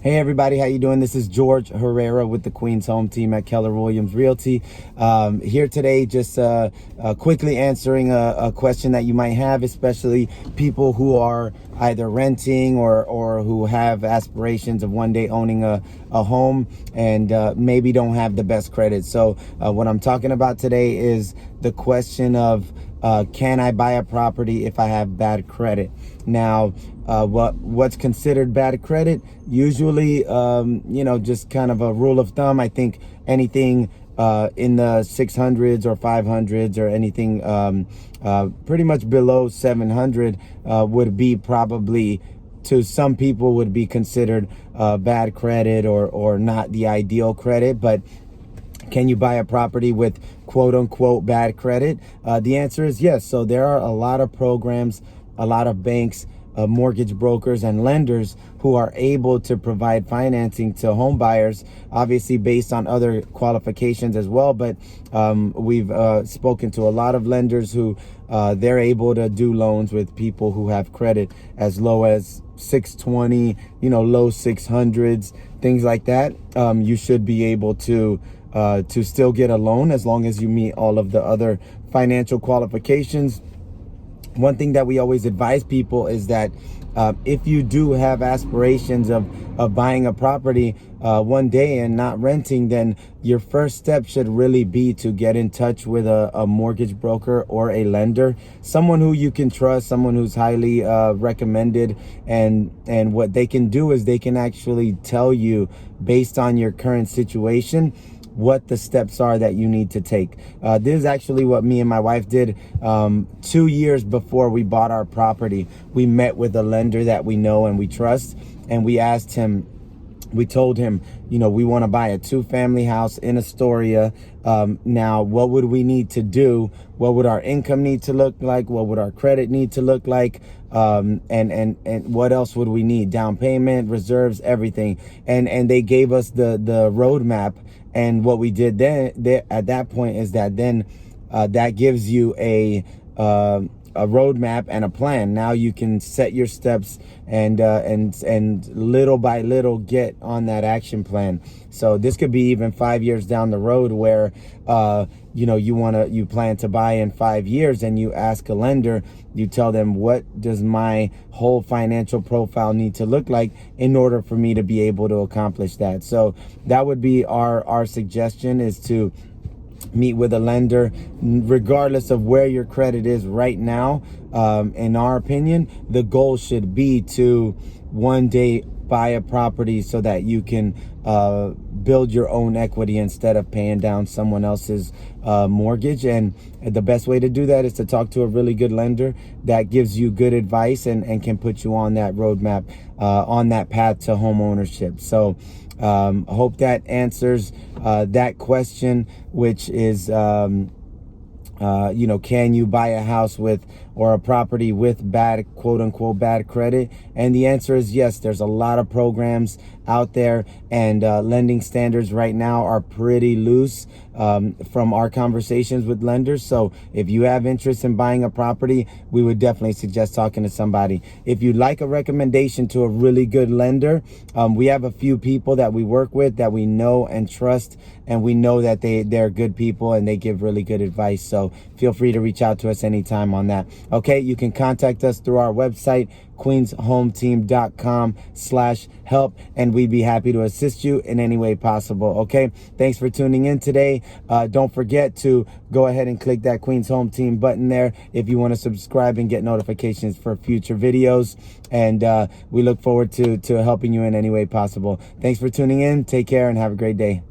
Hey everybody, how you doing? This is George Herrera with the Queens Home Team at Keller Williams Realty. Here today, just quickly answering a question that you might have, especially people who are either renting or who have aspirations of one day owning a home and maybe don't have the best credit. So what I'm talking about today is the question of can I buy a property if I have bad credit? Now, what's considered bad credit? Usually, just kind of a rule of thumb. I think anything in the 600s or 500s or anything pretty much below 700 would be probably, to some people, would be considered bad credit or not the ideal credit. But can you buy a property with quote unquote bad credit? The answer is yes. So there are a lot of programs, a lot of banks, mortgage brokers and lenders who are able to provide financing to home buyers, obviously based on other qualifications as well. But we've spoken to a lot of lenders who they're able to do loans with people who have credit as low as 620, low 600s, things like that. You should be able to still get a loan as long as you meet all of the other financial qualifications. One thing that we always advise people is that if you do have aspirations of buying a property one day and not renting, then your first step should really be to get in touch with a mortgage broker or a lender, someone who you can trust, someone who's highly recommended. And what they can do is they can actually tell you, based on your current situation, what the steps are that you need to take. This is actually what me and my wife did 2 years before we bought our property. We met with a lender that we know and we trust, and we asked him, we told him, we want to buy a 2-family house in Astoria. Now, what would we need to do? What would our income need to look like? What would our credit need to look like? And what else would we need? Down payment, reserves, everything. And they gave us the roadmap. And what we did then at that point is that then that gives you a roadmap and a plan. Now you can set your steps and little by little get on that action plan. So this could be even 5 years down the road where you plan to buy in 5 years, and you ask a lender, you tell them, what does my whole financial profile need to look like in order for me to be able to accomplish that? So that would be our suggestion, is to meet with a lender regardless of where your credit is right now. In our opinion, the goal should be to one day buy a property so that you can build your own equity instead of paying down someone else's mortgage. And the best way to do that is to talk to a really good lender that gives you good advice and can put you on that roadmap, on that path to home ownership. So hope that answers that question, which is can you buy a house with or a property with bad, quote unquote, bad credit? And the answer is yes. There's a lot of programs out there, and lending standards right now are pretty loose from our conversations with lenders. So if you have interest in buying a property, we would definitely suggest talking to somebody. If you'd like a recommendation to a really good lender, we have a few people that we work with that we know and trust, and we know that they're good people and they give really good advice. So feel free to reach out to us anytime on that. Okay, you can contact us through our website, queenshometeam.com/help, and we'd be happy to assist you in any way possible. Okay, thanks for tuning in today. Don't forget to go ahead and click that Queens Home Team button there if you want to subscribe and get notifications for future videos. And we look forward to helping you in any way possible. Thanks for tuning in. Take care and have a great day.